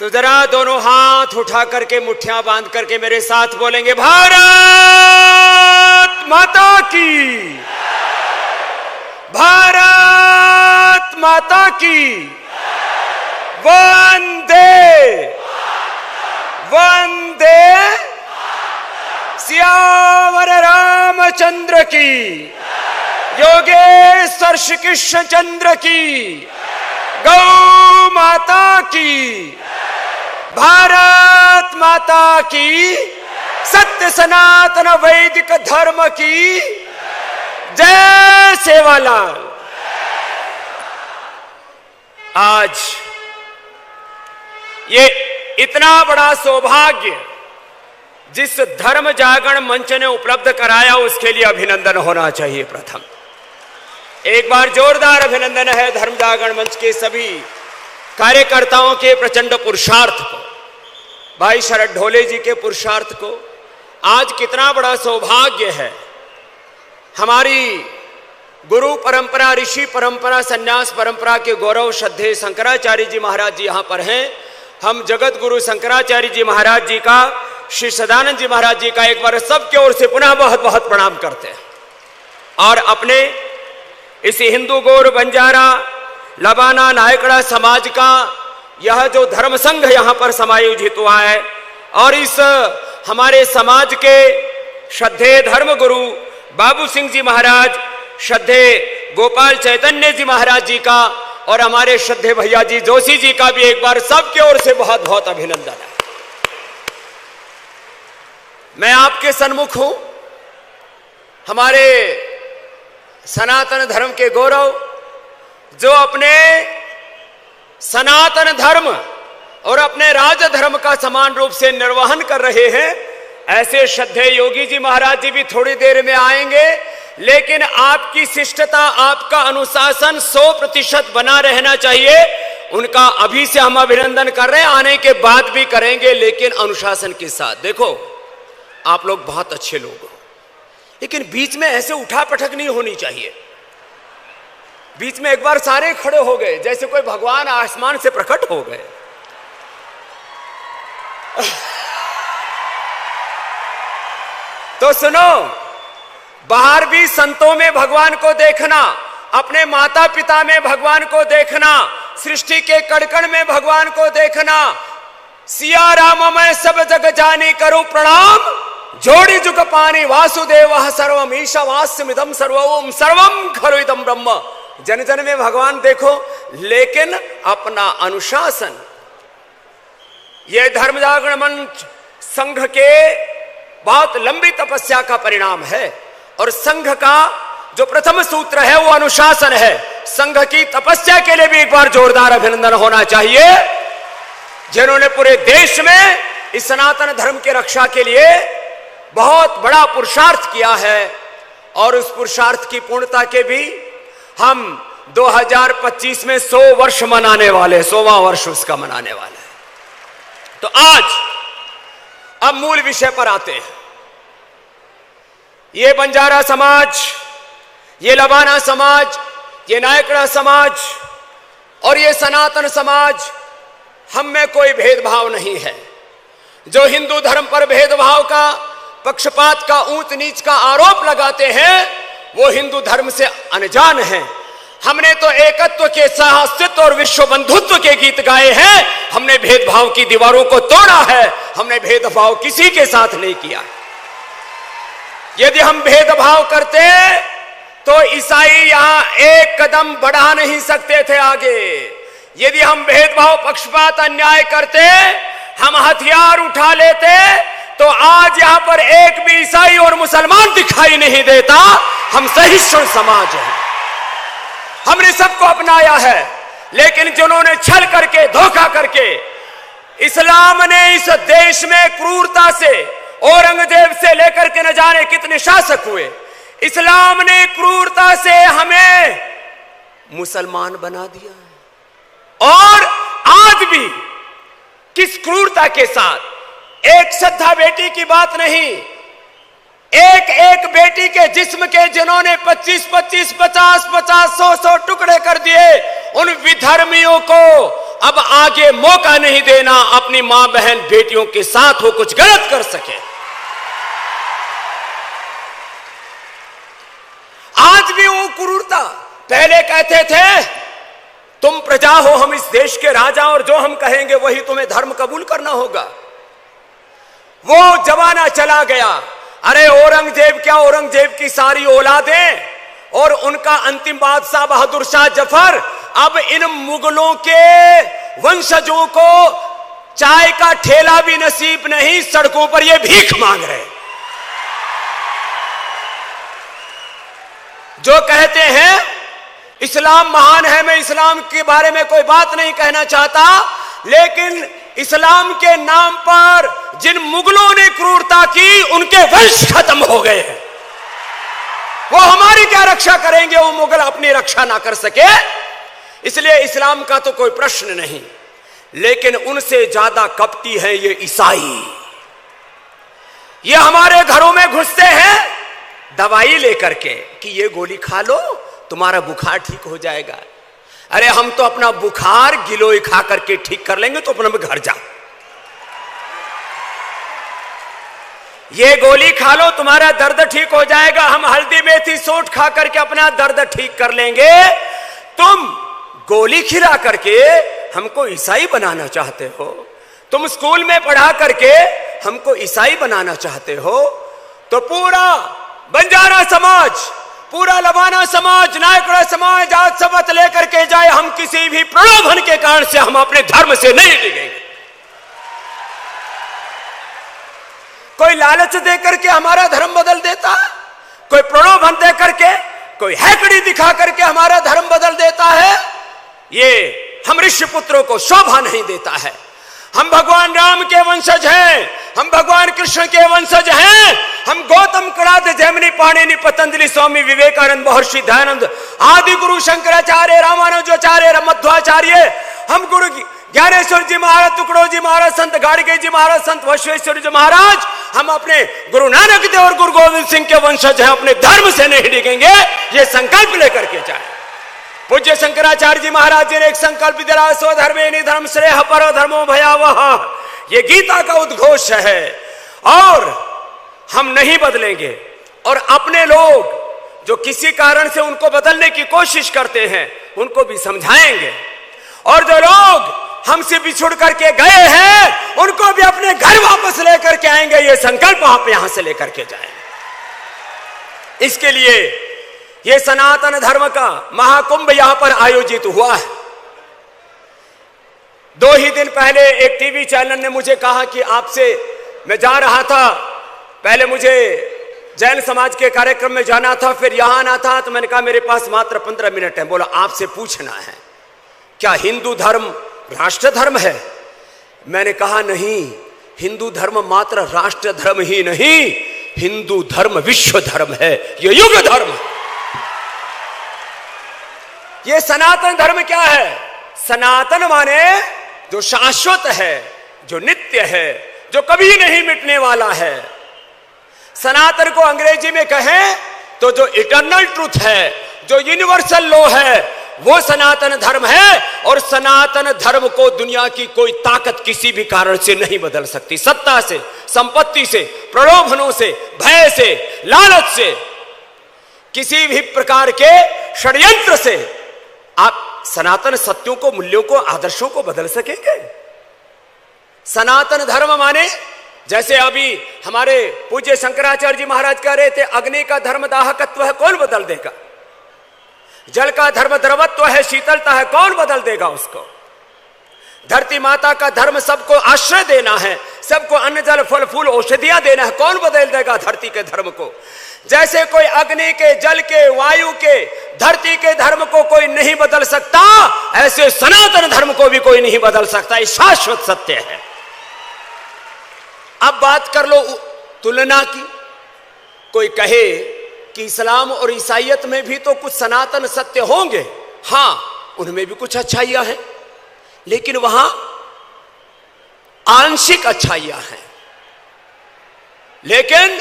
तो जरा दोनों हाथ उठा करके मुट्ठियां बांध करके मेरे साथ बोलेंगे, भारत माता की, भारत माता की, वंदे वंदे, सियावर रामचंद्र की, योगेश्वर श्री कृष्ण चंद्र की, गौ माता की, भारत माता की, सत्य सनातन वैदिक धर्म की जय। सेवालाल। आज ये इतना बड़ा सौभाग्य जिस धर्म जागरण मंच ने उपलब्ध कराया उसके लिए अभिनंदन होना चाहिए। प्रथम एक बार जोरदार अभिनंदन है धर्म जागरण मंच के सभी कार्यकर्ताओं के प्रचंड पुरुषार्थ को, भाई शरद ढोले जी के पुरुषार्थ को। आज कितना बड़ा सौभाग्य है, हमारी गुरु परंपरा, ऋषि परंपरा, सन्यास परंपरा के गौरव श्रद्धेय शंकराचार्य जी महाराज जी यहां पर हैं। हम जगत गुरु शंकराचार्य जी महाराज जी का, श्री सदानंद जी महाराज जी का एक बार सबके ओर से पुनः बहुत बहुत प्रणाम करते हैं। और अपने इस हिंदू गौर बंजारा लबाना नायकड़ा समाज का यह जो धर्म संघ यहां पर समायोजित हुआ है, और इस हमारे समाज के श्रद्धेय धर्म गुरु बाबू सिंह जी महाराज, श्रद्धेय गोपाल चैतन्य जी महाराज जी का, और हमारे श्रद्धेय भैया जी जोशी जी का भी एक बार सबके ओर से बहुत बहुत अभिनंदन है। मैं आपके सन्मुख हूं, हमारे सनातन धर्म के गौरव, जो अपने सनातन धर्म और अपने राज धर्म का समान रूप से निर्वहन कर रहे हैं। ऐसे श्रद्धेय योगी जी महाराज जी भी थोड़ी देर में आएंगे, लेकिन आपकी शिष्टता, आपका अनुशासन 100% बना रहना चाहिए। उनका अभी से हम अभिनंदन कर रहे हैं, आने के बाद भी करेंगे, लेकिन अनुशासन के साथ। देखो आप लोग बहुत अच्छे लोग हो, लेकिन बीच में ऐसे उठा पटक नहीं होनी चाहिए। बीच में एक बार सारे खड़े हो गए जैसे कोई भगवान आसमान से प्रकट हो गए। तो सुनो, बाहर भी संतों में भगवान को देखना, अपने माता पिता में भगवान को देखना, सृष्टि के कण में भगवान को देखना। सिया राम मैं सब जग जानी करूं प्रणाम, जोड़ी जुग पानी वासुदेव सर्वम ईशावास्यमिदं सर्वम सर्वम खलु इदं ब्रह्म। जन जन में भगवान देखो, लेकिन अपना अनुशासन। यह धर्म जागरण मंच संघ के बहुत लंबी तपस्या का परिणाम है, और संघ का जो प्रथम सूत्र है वो अनुशासन है। संघ की तपस्या के लिए भी एक बार जोरदार अभिनंदन होना चाहिए, जिन्होंने पूरे देश में इस सनातन धर्म की रक्षा के लिए बहुत बड़ा पुरुषार्थ किया है। और उस पुरुषार्थ की पूर्णता के भी हम 2025 में 100 वर्ष मनाने वाले, 100वां वर्ष उसका मनाने वाले हैं। तो आज अब मूल विषय पर आते हैं। ये बंजारा समाज, ये लबाना समाज, ये नायकड़ा समाज और ये सनातन समाज, हम में कोई भेदभाव नहीं है। जो हिंदू धर्म पर भेदभाव का, पक्षपात का, ऊंच नीच का आरोप लगाते हैं, वो हिंदू धर्म से अनजान हैं। हमने तो एकत्व के, सहअस्तित्व और विश्व बंधुत्व के गीत गाए हैं। हमने भेदभाव की दीवारों को तोड़ा है, हमने भेदभाव किसी के साथ नहीं किया। यदि हम भेदभाव करते तो ईसाई यहां एक कदम बढ़ा नहीं सकते थे आगे। यदि हम भेदभाव, पक्षपात, अन्याय करते, हम हथियार उठा लेते, तो आज यहां पर एक भी ईसाई और मुसलमान दिखाई नहीं देता। हम सहिष्णु समाज हैं, हमने सबको अपनाया है। लेकिन जिन्होंने छल करके, धोखा करके, इस्लाम ने इस देश में क्रूरता से, औरंगजेब से लेकर के न जाने कितने शासक हुए, इस्लाम ने क्रूरता से हमें मुसलमान बना दिया है। और आज भी किस क्रूरता के साथ, एक श्रद्धा बेटी की बात नहीं, एक एक बेटी के जिस्म के जिन्होंने 25-25, 50-50, 100-100 टुकड़े कर दिए, उन विधर्मियों को अब आगे मौका नहीं देना अपनी मां बहन बेटियों के साथ वो कुछ गलत कर सके। आज भी वो क्रूरता, पहले कहते थे तुम प्रजा हो, हम इस देश के राजा, और जो हम कहेंगे वही तुम्हें धर्म कबूल करना होगा। वो जमाना चला गया। अरे औरंगजेब क्या, औरंगजेब की सारी औलादें और उनका अंतिम बादशाह बहादुर शाह जफर अब इन मुगलों के वंशजों को चाय का ठेला भी नसीब नहीं, सड़कों पर ये भीख मांग रहे। जो कहते हैं इस्लाम महान है, मैं इस्लाम के बारे में कोई बात नहीं कहना चाहता, लेकिन इस्लाम के नाम पर जिन मुगलों ने क्रूरता की उनके वंश खत्म हो गए हैं। वो हमारी क्या रक्षा करेंगे, वो मुगल अपनी रक्षा ना कर सके। इसलिए इस्लाम का तो कोई प्रश्न नहीं, लेकिन उनसे ज्यादा कपटी है ये ईसाई। ये हमारे घरों में घुसते हैं दवाई लेकर के कि ये गोली खा लो तुम्हारा बुखार ठीक हो जाएगा। अरे हम तो अपना बुखार गिलोय खा करके ठीक कर लेंगे, तो अपना घर जा। ये गोली खा लो तुम्हारा दर्द ठीक हो जाएगा, हम हल्दी मेथी सोंठ खा करके अपना दर्द ठीक कर लेंगे। तुम गोली खिला करके हमको ईसाई बनाना चाहते हो, तुम स्कूल में पढ़ा करके हमको ईसाई बनाना चाहते हो, तो पूरा बंजारा समाज, पूरा लबाना समाज, नायकड़ा समाज आज शपथ लेकर के जाए हम किसी भी प्रलोभन के कारण से हम अपने धर्म से नहीं डिगेंगे। कोई लालच देकर के हमारा धर्म बदल देता है, कोई प्रलोभन देकर के, कोई हैकड़ी दिखा करके हमारा धर्म बदल देता है, ये हम ऋषि पुत्रों को शोभा नहीं देता है। हम भगवान राम के वंशज हैं, हम भगवान कृष्ण के वंशज हैं, हम गौतम कणाद जैमिनी पाणिनि पतंजलि स्वामी विवेकानंद महर्षि दयानंद आदि गुरु शंकराचार्य रामानुजाचार्य मध्वाचार्य, हम गुरु ज्ञानेश्वर जी महाराज, टुकड़ो जी महाराज, संत गाड़गे जी महाराज, संत वैश्वेश्वर जी महाराज, हम अपने गुरु नानक देव और गुरु गोविंद सिंह के वंशज हैं, अपने धर्म से नहीं डिगेंगे, ये संकल्प लेकर के जाए। पूज्य शंकराचार्य जी महाराज जी ने एक संकल्प दिला, स्वधर्मे निधर्म श्रेय पर धर्मो भयावह, ये गीता का उद्घोष है, और हम नहीं बदलेंगे। और अपने लोग जो किसी कारण से उनको बदलने की कोशिश करते हैं उनको भी समझाएंगे, और जो लोग हमसे बिछुड़ करके गए हैं उनको भी अपने घर वापस लेकर के आएंगे। ये संकल्प आप यहां से लेकर के जाएंगे। इसके लिए ये सनातन धर्म का महाकुंभ यहां पर आयोजित हुआ है। 2 ही दिन पहले एक टीवी चैनल ने मुझे कहा कि आपसे, मैं जा रहा था, पहले मुझे जैन समाज के कार्यक्रम में जाना था, फिर यहां आना था, तो मैंने कहा मेरे पास मात्र 15 मिनट है। बोला आपसे पूछना है क्या हिंदू धर्म राष्ट्र धर्म है? मैंने कहा नहीं, हिंदू धर्म मात्र राष्ट्र धर्म ही नहीं, हिंदू धर्म विश्व धर्म है, ये युग धर्म है। ये सनातन धर्म क्या है? सनातन माने जो शाश्वत है, जो नित्य है, जो कभी नहीं मिटने वाला है। सनातन को अंग्रेजी में कहें तो जो इटर्नल ट्रूथ है, जो यूनिवर्सल लॉ है, वो सनातन धर्म है। और सनातन धर्म को दुनिया की कोई ताकत किसी भी कारण से नहीं बदल सकती। सत्ता से, संपत्ति से, प्रलोभनों से, भय से, लालच से, किसी भी प्रकार के षड्यंत्र से आप सनातन सत्यों को, मूल्यों को, आदर्शों को बदल सकेंगे? सनातन धर्म माने, जैसे अभी हमारे पूज्य शंकराचार्य जी महाराज कह रहे थे, अग्नि का धर्म दाहकत्व है, कौन बदल देगा? जल का धर्म द्रवत्व है, शीतलता है, कौन बदल देगा उसको? धरती माता का धर्म सबको आश्रय देना है, सबको अन्न जल फल फूल औषधियां देना है, कौन बदल देगा धरती के धर्म को? जैसे कोई अग्नि के, जल के, वायु के, धरती के धर्म को कोई नहीं बदल सकता, ऐसे सनातन धर्म को भी कोई नहीं बदल सकता। ये शाश्वत सत्य है। अब बात कर लो तुलना की। कोई कहे कि इस्लाम और ईसाईयत में भी तो कुछ सनातन सत्य होंगे, हां उनमें भी कुछ अच्छाइयां हैं, लेकिन वहां आंशिक अच्छाइयां हैं। लेकिन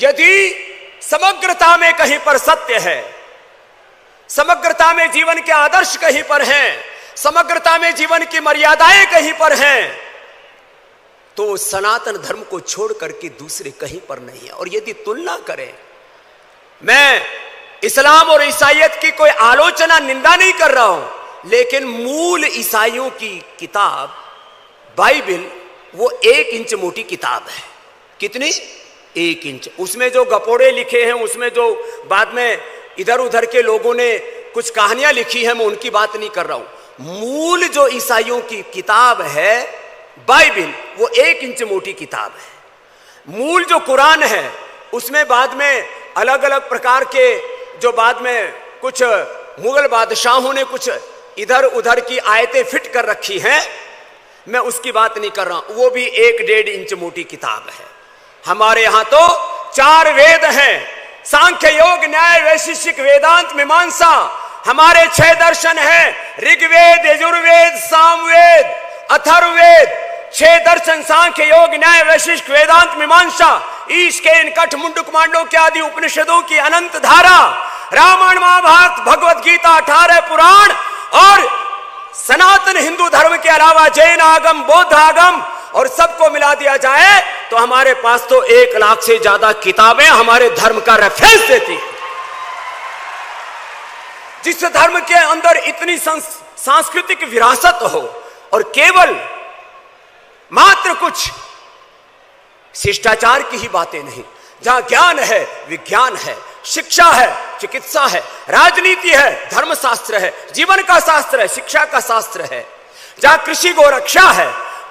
यदि समग्रता में कहीं पर सत्य है, समग्रता में जीवन के आदर्श कहीं पर हैं, समग्रता में जीवन की मर्यादाएं कहीं पर हैं, तो सनातन धर्म को छोड़ करके दूसरे कहीं पर नहीं है। और यदि तुलना करें, मैं इस्लाम और ईसाईयत की कोई आलोचना, निंदा नहीं कर रहा हूं, लेकिन मूल ईसाइयों की किताब बाइबल वो 1 इंच मोटी किताब है। कितनी? 1 इंच। उसमें जो गपोड़े लिखे हैं, उसमें जो बाद में इधर उधर के लोगों ने कुछ कहानियां लिखी हैं, मैं उनकी बात नहीं कर रहा हूं। मूल जो ईसाइयों की किताब है बाइबल, वो 1 इंच मोटी किताब है। मूल जो कुरान है, उसमें बाद में अलग अलग प्रकार के, जो बाद में कुछ मुगल बादशाहों ने कुछ इधर उधर की आयतें फिट कर रखी हैं, मैं उसकी बात नहीं कर रहा हूं। वो भी 1-1.5 इंच मोटी किताब है। हमारे यहां तो 4 वेद हैं, सांख्य, योग, न्याय, वैशेषिक, वेदांत, मीमांसा। हमारे 6 दर्शन हैं, ऋग्वेद, यजुर्वेद, सामवेद, अथर्ववेद। 6 दर्शन, सांख्य, योग, न्याय, वैशेषिक, वेदांत, मीमांसा, ईश, केन, कठ, मुंडक, मांडव्य आदि उपनिषदों की अनंत धारा, रामायण, महाभारत, भगवत गीता, 18 पुराण, और सनातन हिंदू धर्म के अलावा जैन आगम, बौद्ध आगम, और सबको मिला दिया जाए तो हमारे पास तो 1 लाख से ज्यादा किताबें हमारे धर्म का रेफरेंस देती है। जिस धर्म के अंदर इतनी सांस्कृतिक विरासत हो, और केवल मात्र कुछ शिष्टाचार की ही बातें नहीं, जहां ज्ञान है, विज्ञान है, शिक्षा है, चिकित्सा है, राजनीति है, धर्मशास्त्र है, जीवन का शास्त्र है, शिक्षा का शास्त्र है, जहां कृषि गोरक्षा है।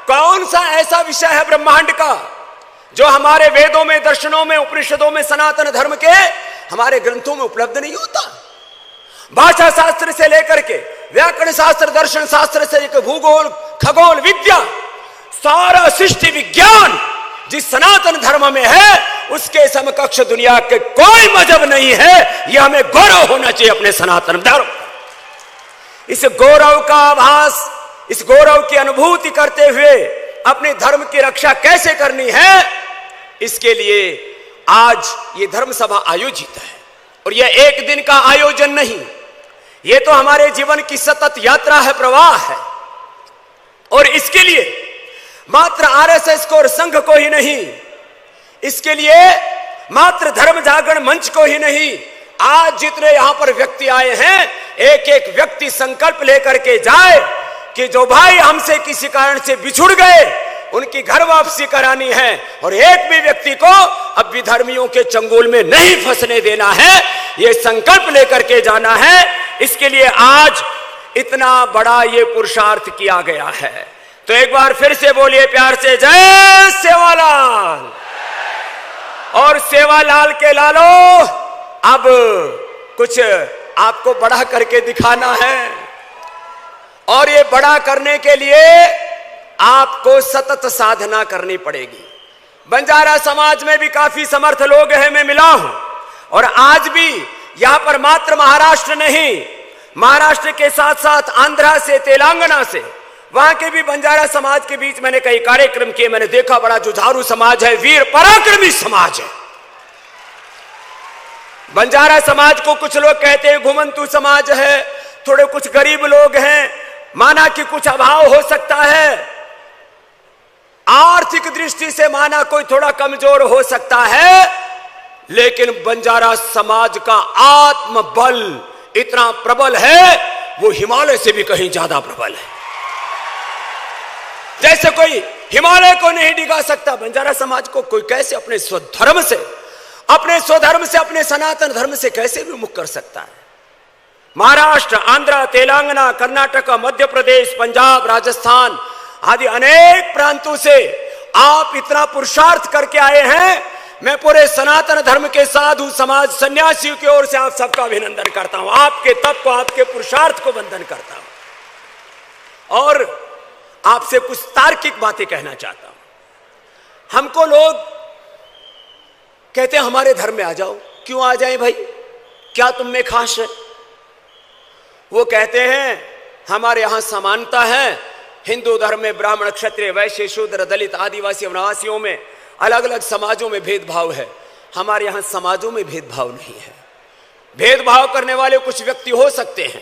कौन सा ऐसा विषय है ब्रह्मांड का जो हमारे वेदों में, दर्शनों में, उपनिषदों में, सनातन धर्म के हमारे ग्रंथों में उपलब्ध नहीं होता? भाषा शास्त्र से लेकर के व्याकरण शास्त्र, दर्शन शास्त्र से लेकर भूगोल, खगोल विद्या, सारा सृष्टि विज्ञान जिस सनातन धर्म में है, उसके समकक्ष दुनिया के कोई मजहब नहीं है। यह हमें गौरव होना चाहिए अपने सनातन धर्म। इस गौरव का आभास, इस गौरव की अनुभूति करते हुए अपने धर्म की रक्षा कैसे करनी है, इसके लिए आज ये धर्म सभा आयोजित है। और यह एक दिन का आयोजन नहीं, ये तो हमारे जीवन की सतत यात्रा है, प्रवाह है। और इसके लिए मात्र आरएसएस को और संघ को ही नहीं, इसके लिए मात्र धर्म जागरण मंच को ही नहीं, आज जितने यहां पर व्यक्ति आए हैं, एक एक व्यक्ति संकल्प लेकर के जाए कि जो भाई हमसे किसी कारण से बिछुड़ गए, उनकी घर वापसी करानी है, और एक भी व्यक्ति को अब विधर्मियों के चंगुल में नहीं फंसने देना है। ये संकल्प लेकर के जाना है। इसके लिए आज इतना बड़ा ये पुरुषार्थ किया गया है। तो एक बार फिर से बोलिए प्यार से, जय सेवालाल। और सेवालाल के लालो, अब कुछ आपको बड़ा करके दिखाना है, और ये बड़ा करने के लिए आपको सतत साधना करनी पड़ेगी। बंजारा समाज में भी काफी समर्थ लोग हैं, मैं मिला हूं। और आज भी यहां पर मात्र महाराष्ट्र नहीं, महाराष्ट्र के साथ साथ आंध्रा से, तेलंगाना से, वहां के भी बंजारा समाज के बीच मैंने कई कार्यक्रम किए। मैंने देखा बड़ा जुझारू समाज है, वीर पराक्रमी समाज है। बंजारा समाज को कुछ लोग कहते हैं घुमंतु समाज है, थोड़े कुछ गरीब लोग हैं, माना कि कुछ अभाव हो सकता है, आर्थिक दृष्टि से माना कोई थोड़ा कमजोर हो सकता है, लेकिन बंजारा समाज का आत्मबल इतना प्रबल है, वो हिमालय से भी कहीं ज्यादा प्रबल है। जैसे कोई हिमालय को नहीं डिगा सकता, बंजारा समाज को कोई कैसे अपने स्वधर्म से, अपने सनातन धर्म से कैसे विमुख कर सकता है। महाराष्ट्र, आंध्र, तेलंगाना, कर्नाटक, मध्य प्रदेश, पंजाब, राजस्थान आदि अनेक प्रांतों से आप इतना पुरुषार्थ करके आए हैं। मैं पूरे सनातन धर्म के साधु समाज, सन्यासियों की ओर से आप सबका अभिनंदन करता हूं। आपके तप को, आपके पुरुषार्थ को वंदन करता हूं। और आपसे कुछ तार्किक बातें कहना चाहता हूं। हमको लोग कहते हैं हमारे धर्म में आ जाओ। क्यों आ जाएं भाई, क्या तुम में खास है? वो कहते हैं हमारे यहां समानता है। हिंदू धर्म में ब्राह्मण, क्षत्रिय, वैश्य, शूद्र, दलित, आदिवासी, वनवासियों में, अलग अलग समाजों में भेदभाव है। हमारे यहां समाजों में भेदभाव नहीं है। भेदभाव करने वाले कुछ व्यक्ति हो सकते हैं,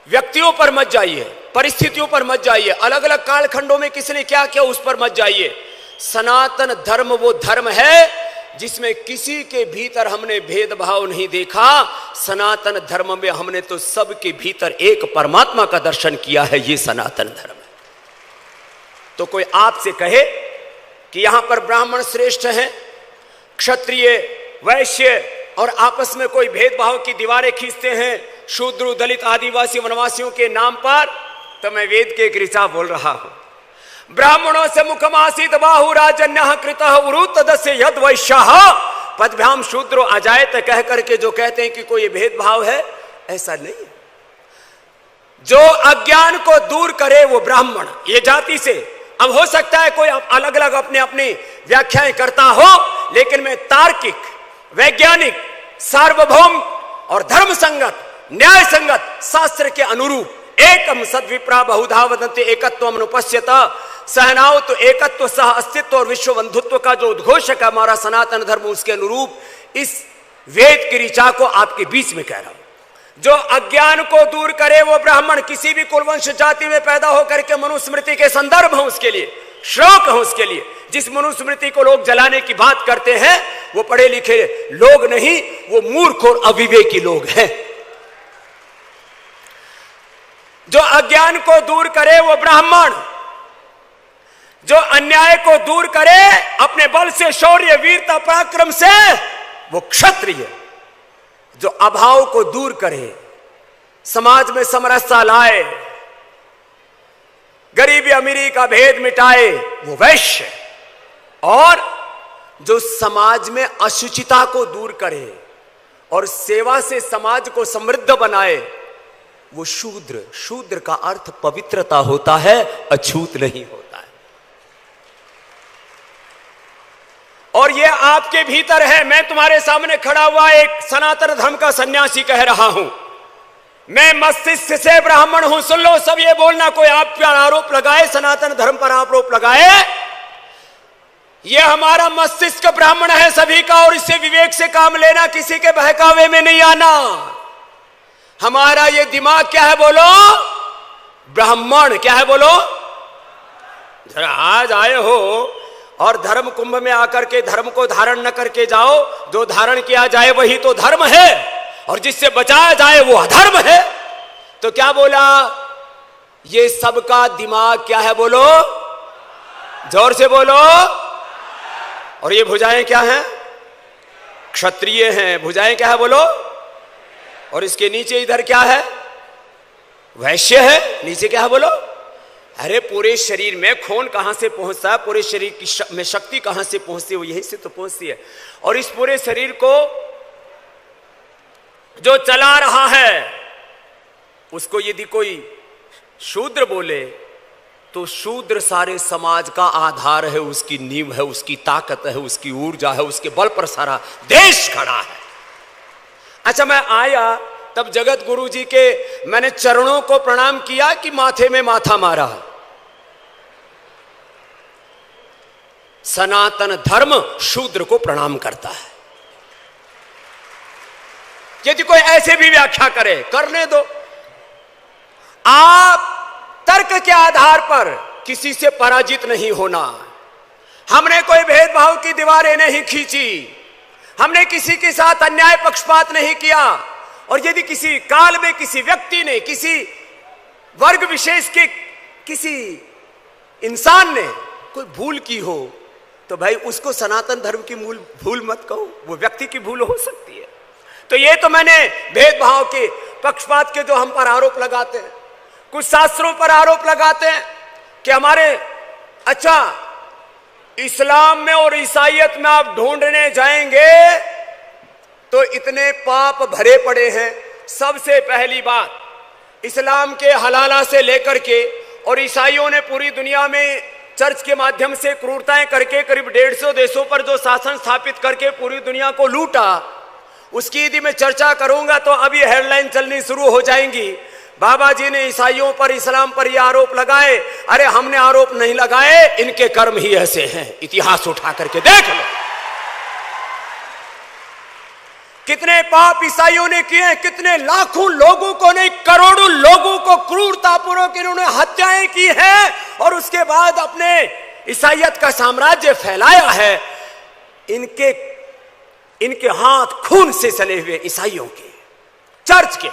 व्यक्तियों पर मत जाइए, परिस्थितियों पर मत जाइए, अलग अलग कालखंडों में किसने क्या किया उस पर मत जाइए। सनातन धर्म वो धर्म है जिसमें किसी के भीतर हमने भेदभाव नहीं देखा। सनातन धर्म में हमने तो सबके भीतर एक परमात्मा का दर्शन किया है। ये सनातन धर्म है। तो कोई आपसे कहे कि यहां पर ब्राह्मण श्रेष्ठ हैं, क्षत्रिय वैश्य और आपस में कोई भेदभाव की दीवारें खींचते हैं शूद्र दलित आदिवासी वनवासियों के नाम पर, तो मैं वेद के एक ऋचा बोल रहा हूं। ब्राह्मणों से मुखमासीत बाहु राजन्य कृतः उरुतदस्य यद वैश्यः पदभ्याम शूद्रो अजायत कह करके जो कहते हैं कि कोई भेदभाव है, ऐसा नहीं है। जो अज्ञान को दूर करे वो ब्राह्मण। ये जाति से अब हो सकता है कोई अलग अलग अपने अपनी व्याख्याएं करता हो, लेकिन मैं तार्किक, वैज्ञानिक, सार्वभौम और धर्म संगत, न्याय संगत शास्त्र के अनुरूप एकम सद्विप्रा बहुधा वदन्ति एकत्वम अनुपश्यत सहनाव तो एकत्व सह अस्तित्व और विश्व बंधुत्व का जो उद्घोषक है हमारा सनातन धर्म, उसके अनुरूप इस वेद की ऋचा को आपके बीच में कह रहा हूं। जो अज्ञान को दूर करे वो ब्राह्मण। किसी भी कुलवंश जाति में पैदा होकर के मनुस्मृति के संदर्भ है उसके लिए, श्लोक है उसके लिए। जिस मनुस्मृति को लोग जलाने की बात करते हैं वो पढ़े लिखे लोग नहीं, वो मूर्ख और अविवेकी लोग हैं। जो अज्ञान को दूर करे वो ब्राह्मण। जो अन्याय को दूर करे अपने बल से, शौर्य, वीरता, पराक्रम से, वो क्षत्रिय। जो अभाव को दूर करे, समाज में समरसता लाए, गरीबी अमीरी का भेद मिटाए, वो वैश्य। और जो समाज में अशुचिता को दूर करे और सेवा से समाज को समृद्ध बनाए, वो शूद्र। शूद्र का अर्थ पवित्रता होता है, अछूत नहीं होता है। और ये आपके भीतर है। मैं तुम्हारे सामने खड़ा हुआ एक सनातन धर्म का सन्यासी कह रहा हूं, मैं मस्तिष्क से ब्राह्मण हूं। सुन लो सब, ये बोलना कोई आप पर आरोप लगाए, सनातन धर्म पर आरोप लगाए, ये हमारा मस्तिष्क ब्राह्मण है सभी का, और इससे विवेक से काम लेना, किसी के बहकावे में नहीं आना। हमारा ये दिमाग क्या है बोलो? ब्राह्मण। क्या है बोलो? जरा आज आए हो और धर्म कुंभ में आकर के धर्म को धारण न करके जाओ। जो धारण किया जाए वही तो धर्म है, और जिससे बचाया जाए वो अधर्म है। तो क्या बोला? ये सबका दिमाग क्या है बोलो? जोर से बोलो। और ये भुजाएं क्या हैं? क्षत्रिय हैं। भुजाएं क्या है बोलो? और इसके नीचे इधर क्या है? वैश्य है। नीचे क्या है बोलो? अरे पूरे शरीर में खून कहां से पहुंचता है? पूरे शरीर की में शक्ति कहां से पहुंचती है? वो यहीं से तो पहुंचती है। और इस पूरे शरीर को जो चला रहा है, उसको यदि कोई शूद्र बोले तो शूद्र सारे समाज का आधार है, उसकी नींव है, उसकी ताकत है, उसकी ऊर्जा है, उसके बल पर सारा देश खड़ा है। अच्छा, मैं आया तब जगत गुरु जी के मैंने चरणों को प्रणाम किया कि माथे में माथा मारा। सनातन धर्म शूद्र को प्रणाम करता है। यदि कोई ऐसे भी व्याख्या करे, करने दो। आप तर्क के आधार पर किसी से पराजित नहीं होना। हमने कोई भेदभाव की दीवारें नहीं खींची, हमने किसी के साथ अन्याय पक्षपात नहीं किया। और यदि किसी काल में किसी व्यक्ति ने, किसी वर्ग विशेष के किसी इंसान ने कोई भूल की हो, तो भाई उसको सनातन धर्म की भूल मत कहो, वो व्यक्ति की भूल हो सकती है। तो ये तो मैंने भेदभाव के, पक्षपात के जो हम पर आरोप लगाते हैं, कुछ शास्त्रों पर आरोप लगाते हैं कि हमारे, अच्छा इस्लाम में और ईसाईयत में आप ढूंढने जाएंगे तो इतने पाप भरे पड़े हैं। सबसे पहली बात, इस्लाम के हलाला से लेकर के, और ईसाइयों ने पूरी दुनिया में चर्च के माध्यम से क्रूरताएं करके करीब 150 देशों पर जो शासन स्थापित करके पूरी दुनिया को लूटा, उसकी यदि मैं चर्चा करूंगा तो अब ये हेडलाइन चलनी शुरू हो जाएंगी। बाबा जी ने ईसाइयों पर, इस्लाम पर ये आरोप लगाए। अरे हमने आरोप नहीं लगाए, इनके कर्म ही ऐसे हैं। इतिहास उठा करके देख लो। कितने पाप ईसाइयों ने किए, कितने लाखों लोगों को नहीं करोड़ों लोगों को क्रूरतापूर्वक इन्होंने हत्याएं की है और उसके बाद अपने ईसाइयत का साम्राज्य फैलाया है। इनके हाथ खून से सने हुए ईसाइयों के, चर्च के,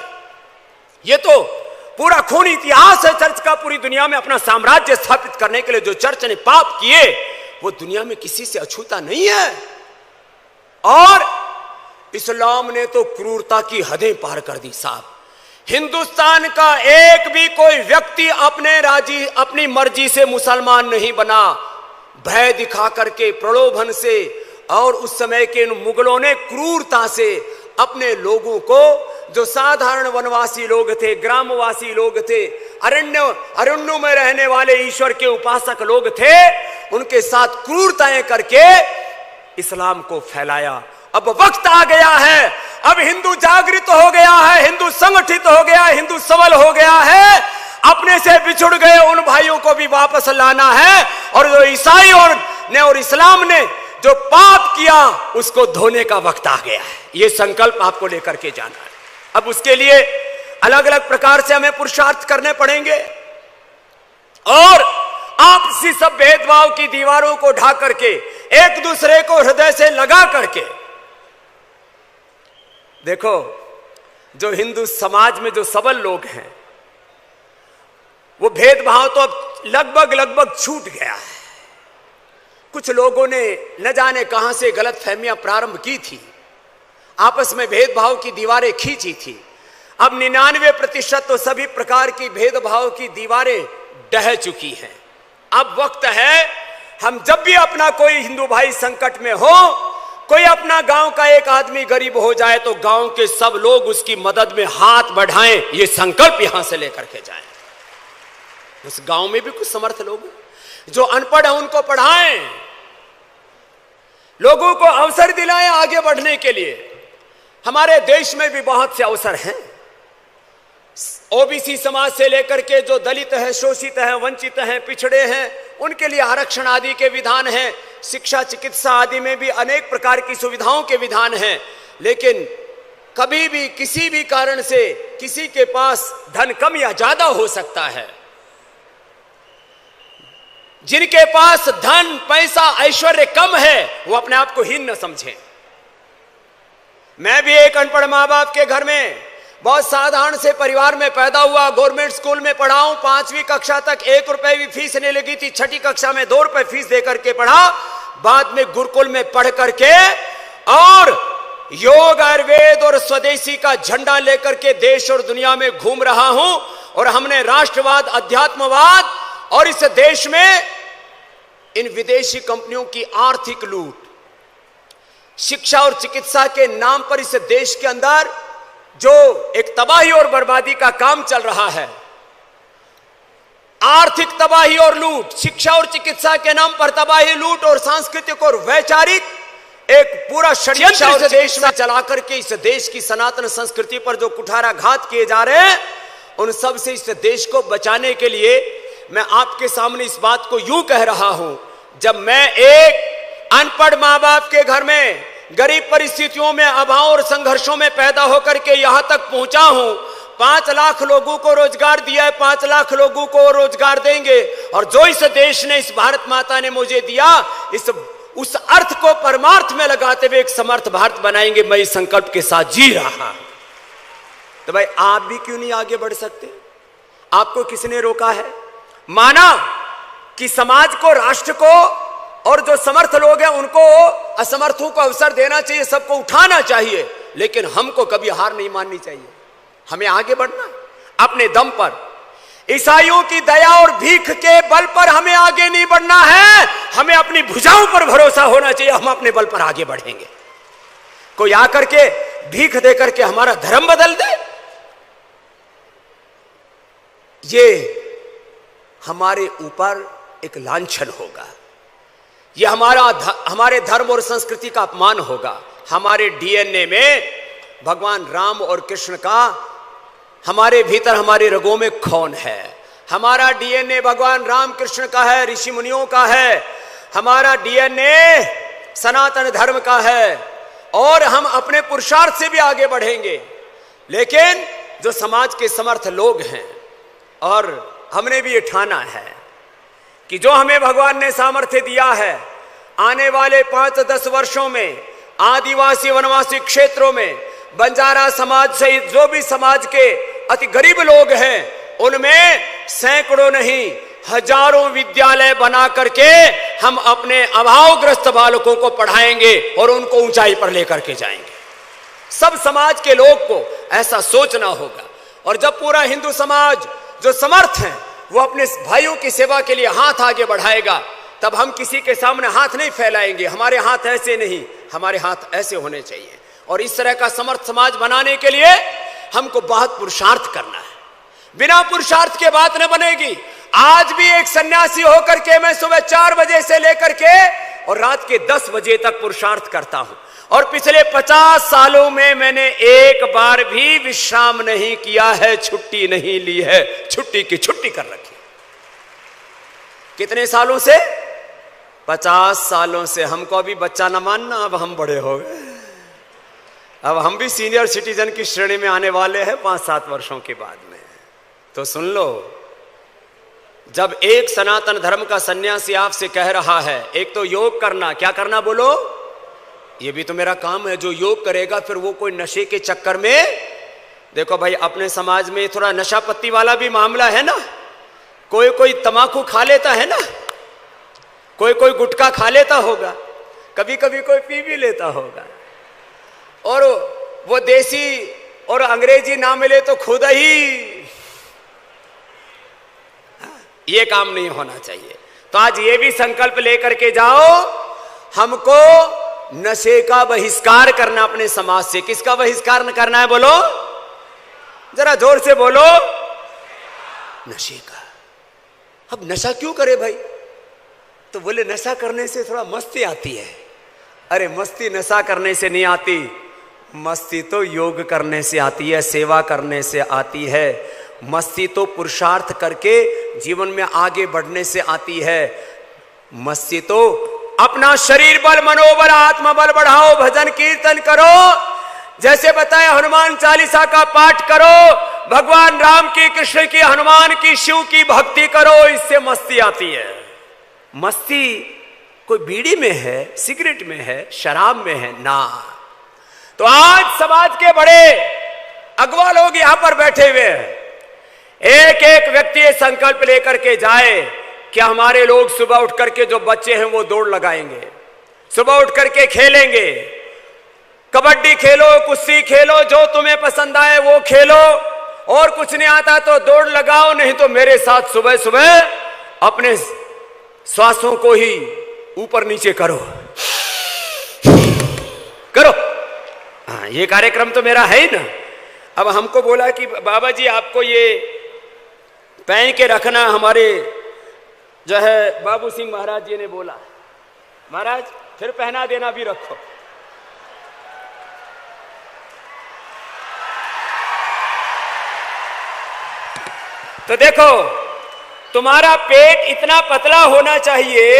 ये तो पूरा खूनी इतिहास है चर्च का। पूरी दुनिया में अपना साम्राज्य स्थापित करने के लिए जो चर्च ने पाप किए वो दुनिया में किसी से अछूता नहीं है। और इस्लाम ने तो क्रूरता की हदें पार कर दी साहब। हिंदुस्तान का एक भी कोई व्यक्ति अपनी मर्जी से मुसलमान नहीं बना। भय दिखा करके, प्रलोभन से, और उस समय के मुगलों ने क्रूरता से अपने लोगों को, जो साधारण वनवासी लोग थे, ग्रामवासी लोग थे, अरण्यों में रहने वाले ईश्वर के उपासक लोग थे, उनके साथ क्रूरताएं करके इस्लाम को फैलाया। अब वक्त आ गया है, अब हिंदू जागृत हो गया है, हिंदू संगठित हो गया, हिंदू सबल हो गया है। अपने से बिछुड़ गए उन भाइयों को भी वापस लाना है, और जो ईसाई और इस्लाम ने जो पाप किया उसको धोने का वक्त आ गया है। ये संकल्प आपको लेकर के जाना है। अब उसके लिए अलग अलग प्रकार से हमें पुरुषार्थ करने पड़ेंगे, और आपसी सब भेदभाव की दीवारों को ढा करके, एक दूसरे को हृदय से लगा करके, देखो जो हिंदू समाज में जो सबल लोग हैं वो भेदभाव तो अब लगभग छूट गया है। कुछ लोगों ने न जाने कहां से गलत फहमियां प्रारंभ की थी, आपस में भेदभाव की दीवारें खींची थी। अब 99% तो सभी प्रकार की भेदभाव की दीवारें ढह चुकी हैं। अब वक्त है, हम जब भी अपना कोई हिंदू भाई संकट में हो, कोई अपना गांव का एक आदमी गरीब हो जाए तो गांव के सब लोग उसकी मदद में हाथ बढ़ाएं, ये संकल्प यहां से लेकर के जाएं। उस गांव में भी कुछ समर्थ लोग जो अनपढ़ हैं उनको पढ़ाएं, लोगों को अवसर दिलाएं आगे बढ़ने के लिए। हमारे देश में भी बहुत से अवसर हैं। ओबीसी समाज से लेकर के जो दलित हैं, शोषित हैं, वंचित हैं, पिछड़े हैं, उनके लिए आरक्षण आदि के विधान हैं। शिक्षा, चिकित्सा आदि में भी अनेक प्रकार की सुविधाओं के विधान हैं। लेकिन कभी भी किसी भी कारण से किसी के पास धन कम या ज्यादा हो सकता है। जिनके पास धन, पैसा, ऐश्वर्य कम है वो अपने आप को हीन न समझें। मैं भी एक अनपढ़ माँ बाप के घर में बहुत साधारण से परिवार में पैदा हुआ। गवर्नमेंट स्कूल में पढ़ा हूं। 5वीं कक्षा तक 1 रुपए भी फीस नहीं लगी थी। 6ठी कक्षा में 2 रुपए फीस देकर के पढ़ा। बाद में गुरुकुल में पढ़ करके और योग, आयुर्वेद और स्वदेशी का झंडा लेकर के देश और दुनिया में घूम रहा हूं। और हमने राष्ट्रवाद, अध्यात्मवाद और इस देश में इन विदेशी कंपनियों की आर्थिक लूट, शिक्षा और चिकित्सा के नाम पर इस देश के अंदर जो एक तबाही और बर्बादी का काम चल रहा है, आर्थिक तबाही और लूट, शिक्षा और चिकित्सा के नाम पर तबाही, लूट और सांस्कृतिक और वैचारिक एक पूरा षड्यंत्र इस देश में चला करके इस देश की सनातन संस्कृति पर जो कुठाराघात किए जा रहे हैं, उन सब से इस देश को बचाने के लिए मैं आपके सामने इस बात को यूं कह रहा हूं। जब मैं एक अनपढ़ मां बाप के घर में गरीब परिस्थितियों में, अभाव और संघर्षों में पैदा होकर के यहां तक पहुंचा हूं, 5 लाख लोगों को रोजगार दिया है, 5 लाख लोगों को रोजगार देंगे, और जो इस देश ने, इस भारत माता ने मुझे दिया, उस अर्थ को परमार्थ में लगाते हुए एक समर्थ भारत बनाएंगे। मैं इस संकल्प के साथ जी रहा। तो भाई आप भी क्यों नहीं आगे बढ़ सकते? आपको किसने रोका है? माना कि समाज को, राष्ट्र को और जो समर्थ लोग हैं उनको, असमर्थों को अवसर देना चाहिए, सबको उठाना चाहिए, लेकिन हमको कभी हार नहीं माननी चाहिए। हमें आगे बढ़ना अपने दम पर। ईसाइयों की दया और भीख के बल पर हमें आगे नहीं बढ़ना है। हमें अपनी भुजाओं पर भरोसा होना चाहिए। हम अपने बल पर आगे बढ़ेंगे। कोई आकर के भीख देकर के हमारा धर्म बदल दे, ये हमारे ऊपर एक लांछन होगा। यह हमारे धर्म और संस्कृति का अपमान होगा। हमारे डीएनए में भगवान राम और कृष्ण का, हमारे भीतर, हमारे रगों में कौन है? हमारा डीएनए भगवान राम कृष्ण का है, ऋषि मुनियों का है। हमारा डीएनए सनातन धर्म का है। और हम अपने पुरुषार्थ से भी आगे बढ़ेंगे। लेकिन जो समाज के समर्थ लोग हैं, और हमने भी ये ठाना है कि जो हमें भगवान ने सामर्थ्य दिया है, आने वाले 5-10 वर्षों में आदिवासी वनवासी क्षेत्रों में बंजारा समाज सहित जो भी समाज के अति गरीब लोग हैं, उनमें सैकड़ों नहीं हजारों विद्यालय बना करके हम अपने अभावग्रस्त बालकों को पढ़ाएंगे और उनको ऊंचाई पर लेकर के जाएंगे। सब समाज के लोग को ऐसा सोचना होगा। और जब पूरा हिंदू समाज जो समर्थ है वो अपने भाइयों की सेवा के लिए हाथ आगे बढ़ाएगा, तब हम किसी के सामने हाथ नहीं फैलाएंगे। हमारे हाथ ऐसे नहीं, हमारे हाथ ऐसे होने चाहिए। और इस तरह का समर्थ समाज बनाने के लिए हमको बहुत पुरुषार्थ करना है। बिना पुरुषार्थ के बात न बनेगी। आज भी एक सन्यासी होकर के मैं सुबह 4 बजे से लेकर के और रात के 10 बजे तक पुरुषार्थ करता हूं, और पिछले 50 सालों में मैंने एक बार भी विश्राम नहीं किया है, छुट्टी नहीं ली है। छुट्टी की छुट्टी कर रखी। कितने सालों से? 50 सालों से। हमको अभी बच्चा न मानना, अब हम बड़े हो गए। अब हम भी सीनियर सिटीजन की श्रेणी में आने वाले हैं 5-7 वर्षों के बाद में। तो सुन लो, जब एक सनातन धर्म का सन्यासी आपसे कह रहा है एक तो योग करना, क्या करना बोलो? ये भी तो मेरा काम है। जो योग करेगा फिर वो कोई नशे के चक्कर में, देखो भाई अपने समाज में थोड़ा नशा पत्ती वाला भी मामला है ना। कोई कोई तमाकू खा लेता है ना, कोई कोई गुटखा खा लेता होगा, कभी कभी कोई पी भी लेता होगा, और वो देसी और अंग्रेजी ना मिले तो खुद ही। ये काम नहीं होना चाहिए। तो आज ये भी संकल्प लेकर के जाओ, हमको नशे का बहिष्कार करना अपने समाज से। किसका बहिष्कार करना है बोलो? जरा जोर से बोलो। नशे का। अब नशा क्यों करे भाई? तो बोले नशा करने से थोड़ा मस्ती आती है। अरे मस्ती नशा करने से नहीं आती, मस्ती तो योग करने से आती है, सेवा करने से आती है। मस्ती तो पुरुषार्थ करके जीवन में आगे बढ़ने से आती है। मस्ती तो अपना शरीर बल, मनोबल, आत्मबल बढ़ाओ, भजन कीर्तन करो। जैसे बताया हनुमान चालीसा का पाठ करो, भगवान राम की, कृष्ण की, हनुमान की, शिव की भक्ति करो, इससे मस्ती आती है। मस्ती कोई बीड़ी में है, सिगरेट में है, शराब में है ना। तो आज समाज के बड़े अगवा लोग यहां पर बैठे हुए हैं। एक एक व्यक्ति ये संकल्प लेकर के जाए कि हमारे लोग सुबह उठ करके, जो बच्चे हैं वो दौड़ लगाएंगे, सुबह उठ करके खेलेंगे, कबड्डी खेलो, कुश्ती खेलो, जो तुम्हें पसंद आए वो खेलो, और कुछ नहीं आता तो दौड़ लगाओ, नहीं तो मेरे साथ सुबह सुबह अपने श्वासों को ही ऊपर नीचे करो करो। हाँ, ये कार्यक्रम तो मेरा है ही ना। अब हमको बोला कि बाबा जी आपको ये पहन के रखना, हमारे जो है बाबू सिंह महाराज जी ने बोला, महाराज फिर पहना देना भी रखो। तो देखो, तुम्हारा पेट इतना पतला होना चाहिए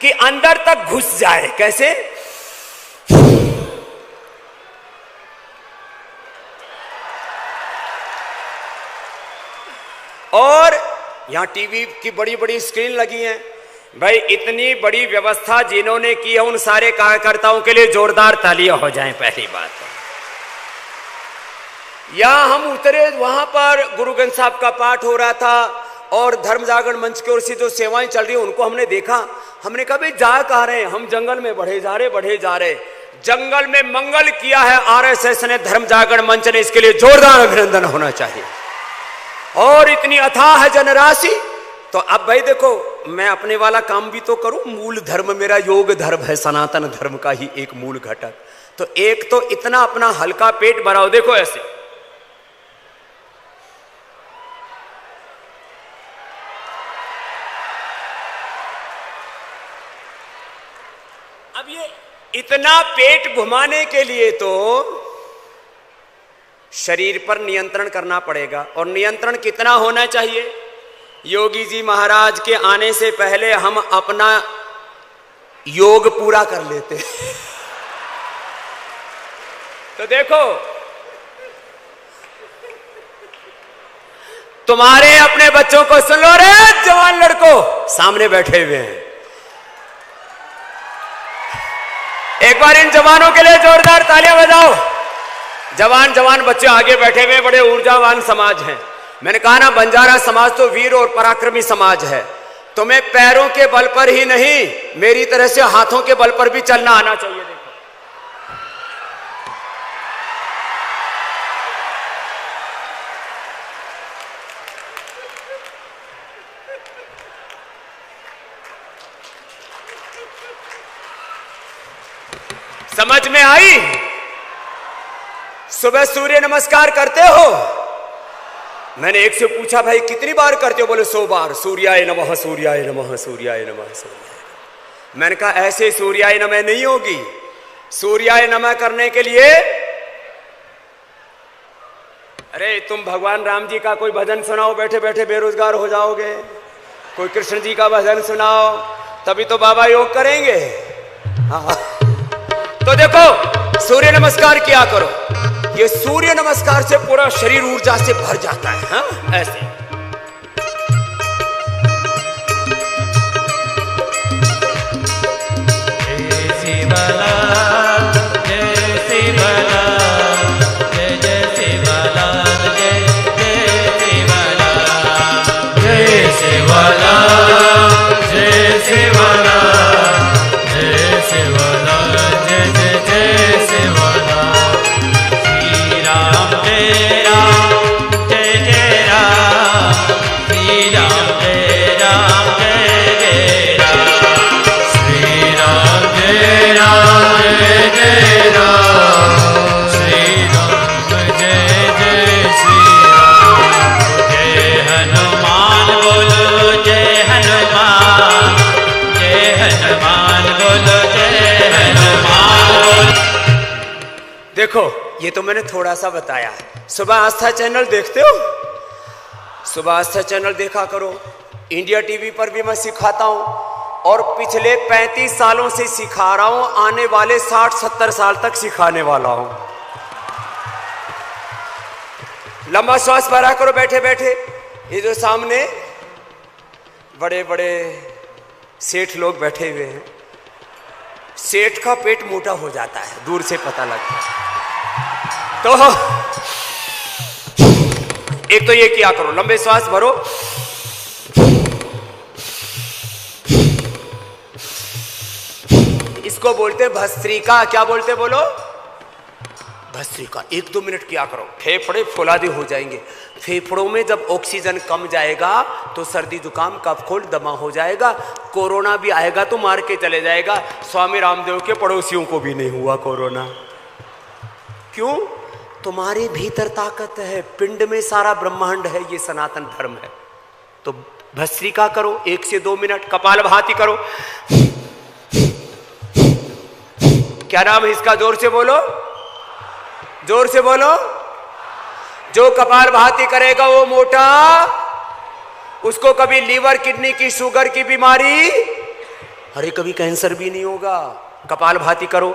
कि अंदर तक घुस जाए। कैसे? और यहां टीवी की बड़ी बड़ी स्क्रीन लगी है भाई। इतनी बड़ी व्यवस्था जिन्होंने की है, उन सारे कार्यकर्ताओं के लिए जोरदार तालियां हो जाएं। पहली बात, यहां हम उतरे, वहां पर गुरु ग्रंथ साहब का पाठ हो रहा था और धर्म जागरण मंच की ओर से जो सेवाएं चल रही है उनको हमने देखा। हमने कहा भाई जा कहां रहे हैं? हम जंगल में बढ़े जा रहे। जंगल में मंगल किया है आरएसएस ने, धर्म जागरण मंच ने, इसके लिए जोरदार अभिनंदन होना चाहिए। और इतनी अथाह जनराशि। तो अब भाई देखो, मैं अपने वाला काम भी तो करूं। मूल धर्म मेरा योग धर्म है, सनातन धर्म का ही एक मूल घटक। तो एक तो इतना अपना हल्का पेट भराओ, देखो ऐसे। अब ये इतना पेट घुमाने के लिए तो शरीर पर नियंत्रण करना पड़ेगा। और नियंत्रण कितना होना चाहिए? योगी जी महाराज के आने से पहले हम अपना योग पूरा कर लेते। तो देखो, तुम्हारे अपने बच्चों को सुन लो रे जवान लड़कों, सामने बैठे हुए हैं। एक बार इन जवानों के लिए जोरदार तालियां बजाओ। जवान जवान बच्चे आगे बैठे हुए, बड़े ऊर्जावान समाज हैं। मैंने कहा ना, बंजारा समाज तो वीर और पराक्रमी समाज है। तुम्हें पैरों के बल पर ही नहीं, मेरी तरह से हाथों के बल पर भी चलना आना चाहिए। देखो, समझ में आई? सुबह सूर्य नमस्कार करते हो? मैंने एक से पूछा, भाई कितनी बार करते हो? बोले 100 बार। सूर्याय नमः, सूर्याय नमः, सूर्याय नमः, सूर्याय। मैंने कहा ऐसे सूर्याय नमः नहीं होगी। सूर्याय नमः करने के लिए, अरे तुम भगवान राम जी का कोई भजन सुनाओ, बैठे बैठे बेरोजगार हो जाओगे। कोई कृष्ण जी का भजन सुनाओ, तभी तो बाबा योग करेंगे। हाँ, तो देखो, सूर्य नमस्कार किया करो। ये सूर्य नमस्कार से पूरा शरीर ऊर्जा से भर जाता है। हाँ, ऐसे देखो, ये तो मैंने थोड़ा सा बताया है। सुबह आस्था चैनल देखते हो? सुबह आस्था चैनल देखा करो। इंडिया टीवी पर भी मैं सिखाता हूं, और पिछले 35 सालों से सिखा रहा हूं, आने वाले 60-70 साल तक सिखाने वाला हूं। लंबा श्वास भरा करो बैठे बैठे। ये जो सामने बड़े बड़े सेठ लोग बैठे हुए हैं, सेठ का पेट मोटा हो जाता है, दूर से पता लगता है। तो एक तो ये किया करो, लंबे श्वास भरो, इसको बोलते हैं भस्त्रिका। क्या बोलते बोलो? भस्त्रिका। 1-2 मिनट किया करो। फेफड़े फौलादे हो जाएंगे। फेफड़ों में जब ऑक्सीजन कम जाएगा तो सर्दी जुकाम कफ कोल्ड दमा हो जाएगा। कोरोना भी आएगा तो मार के चले जाएगा। स्वामी रामदेव के पड़ोसियों को भी नहीं हुआ कोरोना। क्यों? तुम्हारे भीतर ताकत है, पिंड में सारा ब्रह्मांड है, ये सनातन धर्म है। तो भस्त्रिका करो 1 से 2 मिनट। कपालभाति करो। क्या नाम है इसका? जोर से बोलो, जोर से बोलो। जो कपालभाति करेगा वो मोटा, उसको कभी लीवर किडनी की शुगर की बीमारी, अरे कभी कैंसर भी नहीं होगा। कपालभाति करो,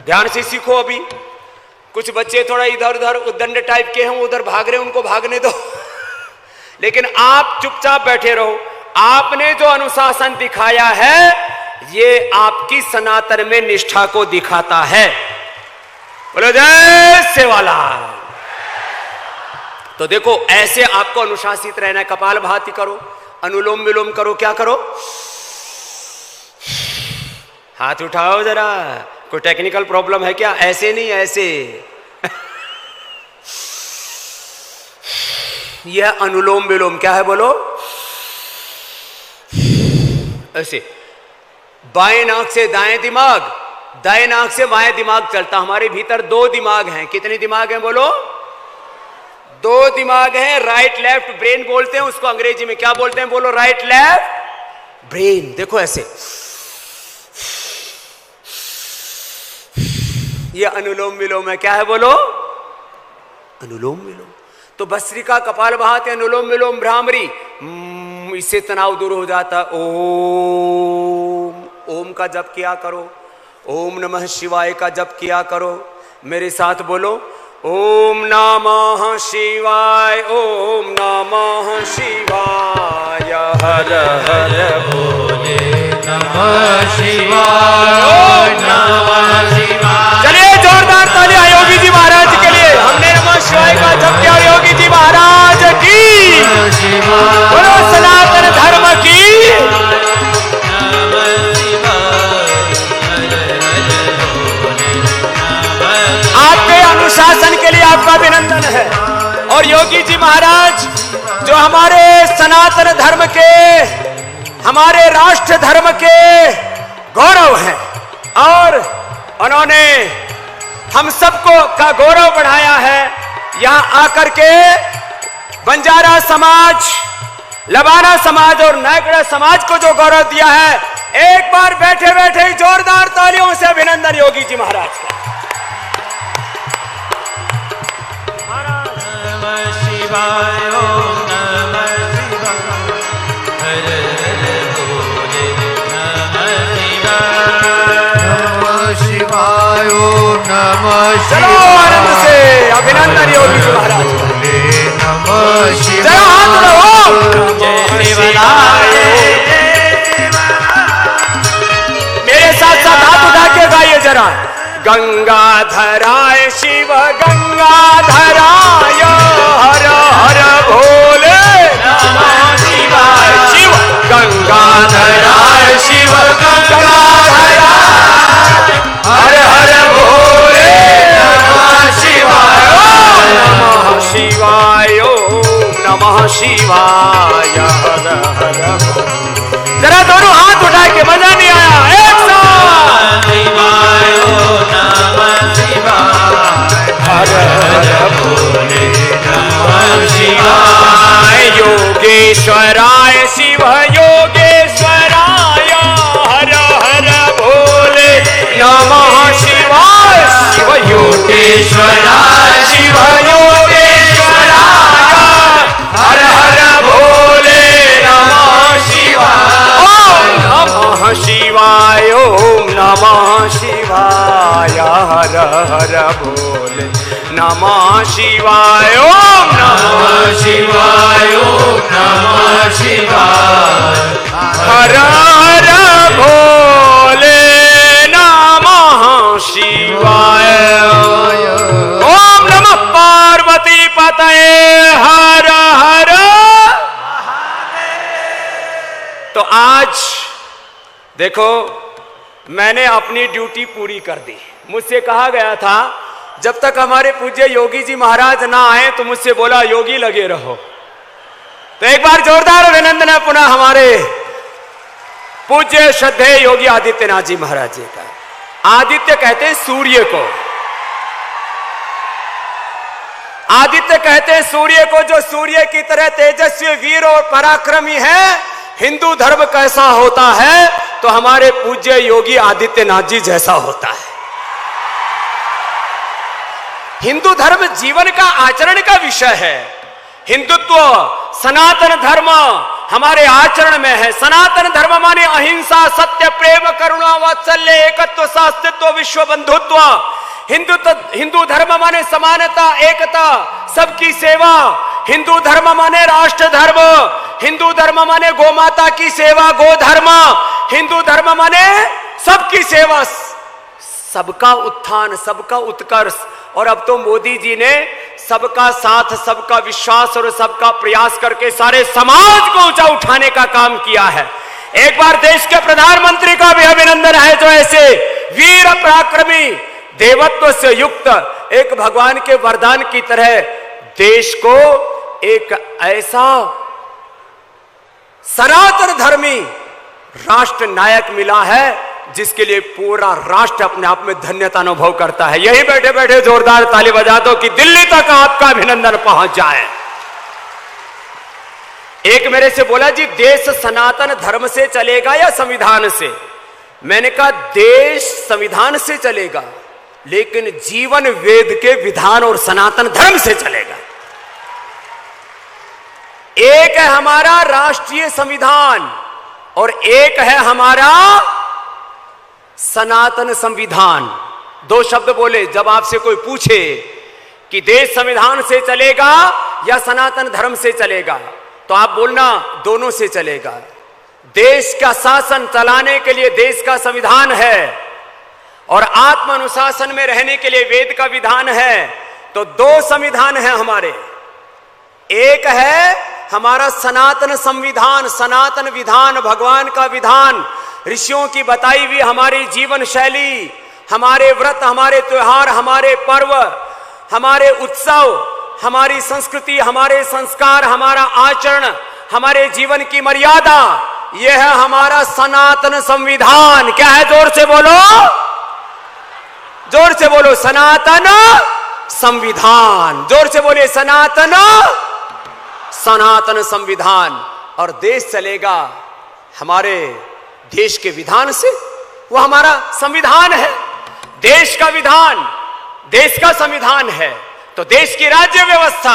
ध्यान से सीखो। अभी कुछ बच्चे थोड़ा इधर उधर उद्दंड टाइप के हैं, उधर भाग रहे हैं, उनको भागने दो। लेकिन आप चुपचाप बैठे रहो। आपने जो अनुशासन दिखाया है ये आपकी सनातन में निष्ठा को दिखाता है। बोलो जय सेवालाल। तो देखो, ऐसे आपको अनुशासित रहना है। कपालभाति करो, अनुलोम विलोम करो। क्या करो? हाथ उठाओ जरा। कोई टेक्निकल प्रॉब्लम है क्या? ऐसे नहीं, ऐसे। यह अनुलोम विलोम। क्या है बोलो? ऐसे। बाएं नाक से दाएं दिमाग, दाएं नाक से बाएं दिमाग चलता। हमारे भीतर 2 दिमाग हैं। कितने दिमाग हैं बोलो? 2 दिमाग हैं। राइट लेफ्ट ब्रेन बोलते हैं उसको। अंग्रेजी में क्या बोलते हैं बोलो? Right left brain. देखो ऐसे, ये अनुलोम विलोम है। क्या है बोलो? अनुलोम विलोम। तो भस्त्रिका, कपालभाति, अनुलोम विलोम, भ्रामरी, इससे तनाव दूर हो जाता। ओम का जप किया करो, ओम नमः शिवाय का जप किया करो। मेरे साथ बोलो, ओम नमः शिवाय, ओम नमः शिवाय, हर हर भोले नमः शिवाय, ओम नमः शिवाय। चलिए जोरदार तालियां योगी जी महाराज के लिए। हमने नमः शिवाय का जप किया। योगी जी महाराज की, बोलो सनातन धर्म की। आपके अनुशासन के लिए आपका अभिनंदन है। और योगी जी महाराज जो हमारे सनातन धर्म के, हमारे राष्ट्र धर्म के गौरव हैं, और उन्होंने हम सबको का गौरव बढ़ाया है। यहां आकर के बंजारा समाज, लबाना समाज और नायकड़ा समाज को जो गौरव दिया है, एक बार बैठे बैठे जोरदार तालियों से अभिनंदन योगी जी महाराज का। नमः शिवाय, ओम नमः शिवाय, हर हर भोले नमः शिवाय, ओम नमः शिवाय। चलो आनंद से अभिनंदन योगी जी महाराज का। नमः शिवाय, जय हाथ लगाओ। जय शिवाय। मेरे साथ साथ हाथ उठा के गाइए जरा। गंगाधराय शिव गंगाधराय, हर हर भोले नमः शिवाय, शिव गंगाधराय शिव गंगाधराय, हर हर भोले नमः शिवाय। नमः शिवाय, ओम नमः शिवाय, हर हर भोले। जरा दोनों हाथ उठा के, मजा नहीं आया, एक साथ। शिवाय, ओम नमः शिवाय, हर हर भोले नमः शिवाय। योगेश्वराय शिव योगेश्वराय, हर हर भोले नमः शिवाय। शिव योगेश्वराय शिव योगेश्वराय, हर हर भोले नमः शिवाय। ओम नमः शिवाय, ओम नमः शिवाय, हर हर भोले नमः शिवाय। ओम नमः शिवाय, ओम नमः शिवाय, हर हर भोले नमः शिवाय। ओम नमः पार्वती पतये, हर हर। तो आज देखो, मैंने अपनी ड्यूटी पूरी कर दी। मुझसे कहा गया था जब तक हमारे पूज्य योगी जी महाराज ना आए तो मुझसे बोला योगी लगे रहो। तो एक बार जोरदार अभिनंदन है पुनः हमारे पूज्य श्रद्धेय योगी आदित्यनाथ जी महाराज जी का। आदित्य कहते हैं सूर्य को, आदित्य कहते हैं सूर्य को, जो सूर्य की तरह तेजस्वी, वीर और पराक्रमी है। हिंदू धर्म कैसा होता है तो हमारे पूज्य योगी आदित्यनाथ जी जैसा होता है। हिंदू धर्म जीवन का, आचरण का विषय है। हिंदुत्व, सनातन धर्म हमारे आचरण में है। सनातन धर्म माने अहिंसा, सत्य, प्रेम, करुणा, वात्सल्य, एकत्व, सास्तित्व, विश्व बंधुत्व। हिंदू धर्म माने समानता, एकता, सबकी सेवा। हिंदू धर्म माने राष्ट्र धर्म। हिंदू धर्म माने गोमाता की सेवा, गो धर्म। हिंदू धर्म माने सबकी सेवा, सबका उत्थान, सबका उत्कर्ष। और अब तो मोदी जी ने सबका साथ, सबका विश्वास और सबका प्रयास करके सारे समाज को ऊंचा उठाने का काम किया है। एक बार देश के प्रधानमंत्री का भी अभिनंदन है जो ऐसे वीर पराक्रमी, देवत्व से युक्त एक भगवान के वरदान की तरह देश को एक ऐसा सनातन धर्मी राष्ट्र नायक मिला है जिसके लिए पूरा राष्ट्र अपने आप में धन्यता अनुभव करता है। यही बैठे बैठे जोरदार ताली बजा दो कि दिल्ली तक आपका अभिनंदन पहुंच जाए। एक मेरे से बोला जी देश सनातन धर्म से चलेगा या संविधान से? मैंने कहा देश संविधान से चलेगा लेकिन जीवन वेद के विधान और सनातन धर्म से चलेगा। एक है हमारा राष्ट्रीय संविधान और एक है हमारा सनातन संविधान। दो शब्द बोले। जब आपसे कोई पूछे कि देश संविधान से चलेगा या सनातन धर्म से चलेगा, तो आप बोलना दोनों से चलेगा। देश का शासन चलाने के लिए देश का संविधान है और आत्म अनुशासन में रहने के लिए वेद का विधान है। तो दो संविधान है हमारे। एक है हमारा सनातन संविधान, सनातन विधान, भगवान का विधान, ऋषियों की बताई हुई हमारी जीवन शैली, हमारे व्रत, हमारे त्योहार, हमारे पर्व, हमारे उत्सव, हमारी संस्कृति, हमारे संस्कार, हमारा आचरण, हमारे जीवन की मर्यादा, यह है हमारा सनातन संविधान। क्या है? जोर से बोलो, जोर से बोलो, सनातन संविधान। जोर से बोलिए, सनातन सनातन संविधान। और देश चलेगा हमारे देश के विधान से, वो हमारा संविधान है। देश का विधान देश का संविधान है, तो देश की राज्य व्यवस्था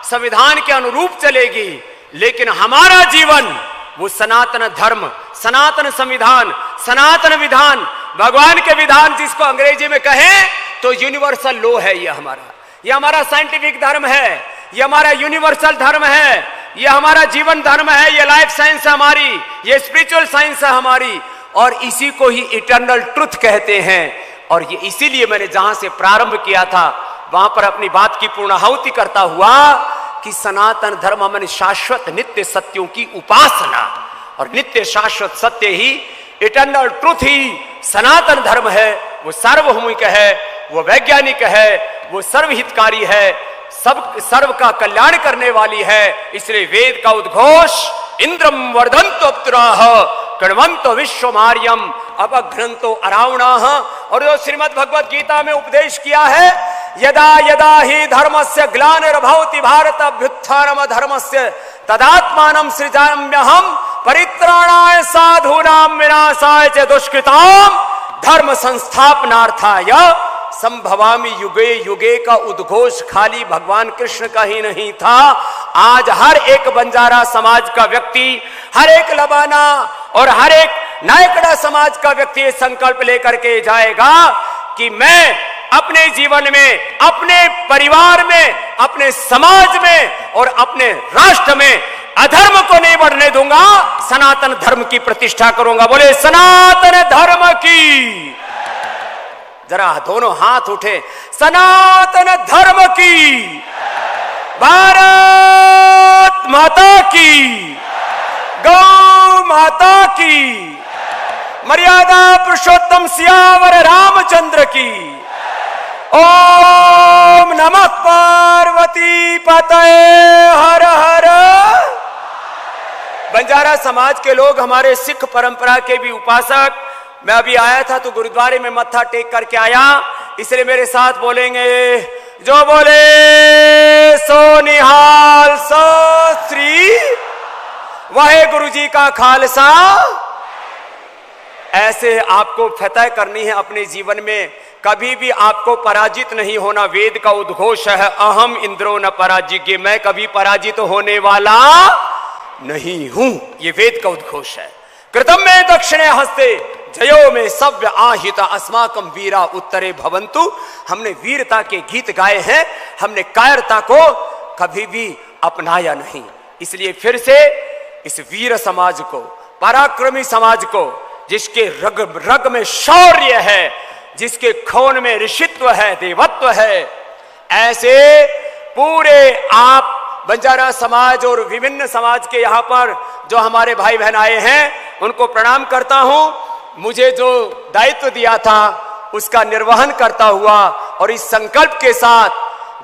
संविधान के अनुरूप चलेगी। लेकिन हमारा जीवन वो सनातन धर्म, सनातन संविधान, सनातन विधान, भगवान के विधान, जिसको अंग्रेजी में कहें तो यूनिवर्सल लॉ है। ये हमारा साइंटिफिक धर्म है, ये हमारा यूनिवर्सल धर्म है, ये हमारा जीवन धर्म है, ये लाइफ साइंस है हमारी, ये स्पिरिचुअल साइंस है हमारी, और इसी को ही इटर्नल ट्रुथ कहते हैं। और ये इसीलिए मैंने जहां से प्रारंभ किया था वहां पर अपनी बात की पूर्णाहुति करता हुआ कि सनातन धर्म मन शाश्वत नित्य सत्यों की उपासना, और नित्य शाश्वत सत्य ही, इटर्नल ट्रुथ ही सनातन धर्म है। वो सार्वभौमिक है, वो वैज्ञानिक है, वो सर्वहितकारी है, सर्व का कल्याण करने वाली है। इसलिए वेद का उद्घोष इंद्रम वर्धन्तो अप्सराः कृण्वन्तो विश्वमार्यम अपघ्नन्तो अरावणाः। और जो श्रीमद् भगवत गीता में उपदेश किया है, यदा यदा ही धर्मस्य ग्लानिर्भवति भारत अभ्युत्थानम धर्मस्य तदात्मानं सृजाम्यहम् परित्राणाय साधूनां विनाशाय च दुष्कृताम् धर्म संस्थापनार्थाय संभवामि युगे युगे का उद्घोष खाली भगवान कृष्ण का ही नहीं था। आज हर एक बंजारा समाज का व्यक्ति, हर एक लबाना और हर एक नायकड़ा समाज का व्यक्ति ये संकल्प लेकर के जाएगा कि मैं अपने जीवन में, अपने परिवार में, अपने समाज में और अपने राष्ट्र में अधर्म को नहीं बढ़ने दूंगा, सनातन धर्म की प्रतिष्ठा करूंगा। बोले सनातन धर्म की। जरा दोनों हाथ उठे, सनातन धर्म की, भारत माता की, गौ माता की, मर्यादा पुरुषोत्तम सियावर रामचंद्र की। ओम नमः पार्वती पतये हर हर। बंजारा समाज के लोग, हमारे सिख परंपरा के भी उपासक, मैं अभी आया था तो गुरुद्वारे में मत्था टेक करके आया, इसलिए मेरे साथ बोलेंगे, जो बोले सो निहाल सो श्री वाहे गुरु जी का खालसा। ऐसे आपको फतह करनी है अपने जीवन में, कभी भी आपको पराजित नहीं होना। वेद का उद्घोष है, अहम इंद्रो न पराजिज्ञ, मैं कभी पराजित होने वाला नहीं हूं। ये वेद का उद्घोष है। कृतम में दक्षिणे हस्ते जयो में सव्य आहित अस्माकम वीरा उत्तरे भवंतु। हमने वीरता के गीत गाए हैं, हमने कायरता को कभी भी अपनाया नहीं। इसलिए फिर से इस वीर समाज को, पराक्रमी समाज को, जिसके रग रग में शौर्य है, जिसके खून में ऋषित्व है, देवत्व है, ऐसे पूरे आप बंजारा समाज और विभिन्न समाज के यहाँ पर जो हमारे भाई बहन आए हैं, उनको प्रणाम करता हूं। मुझे जो दायित्व दिया था उसका निर्वहन करता हुआ और इस संकल्प के साथ,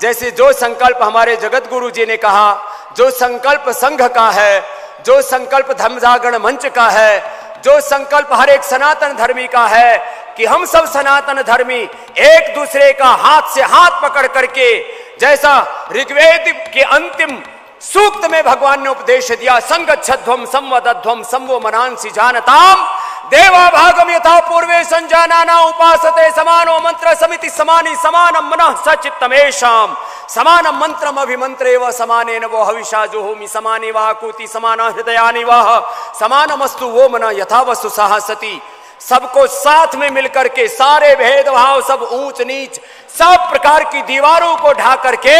जैसे जो संकल्प हमारे जगत गुरु जी ने कहा, जो संकल्प संघ का है, जो संकल्प धर्म जागरण मंच का है, जो संकल्प हर एक सनातन धर्मी का है कि हम सब सनातन धर्मी एक दूसरे का हाथ से हाथ पकड़ करके, जैसा ऋग्वेद के अंतिम सूक्त में भगवान ने उपदेश दिया, संगच्छध्वम संवदध्वम संवो मनांसि जानताम देवा भागम यथा पूर्वे संजानाना उपासते समानो मंत्र समिति समानी समानम मनः सचित्तमेषाम समानम मंत्रम अभिमंत्रे व समानेन वो हविषा जो होमि समाने वह कूति समाना हृदयानि वह समानमस्तु वो मना यथावस्तु साहसति। सबको साथ में मिलकर के सारे भेदभाव, सब ऊंच नीच, सब प्रकार की दीवारों को ढा करके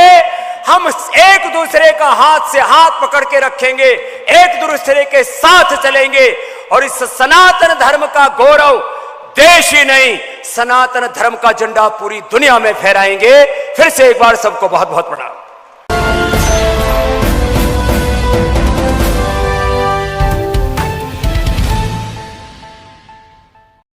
हम एक दूसरे का हाथ से हाथ पकड़ के रखेंगे, एक दूसरे के साथ चलेंगे और इस सनातन धर्म का गौरव देश ही नहीं, सनातन धर्म का झंडा पूरी दुनिया में फहराएंगे। फिर से एक बार सबको बहुत बहुत प्रणाम।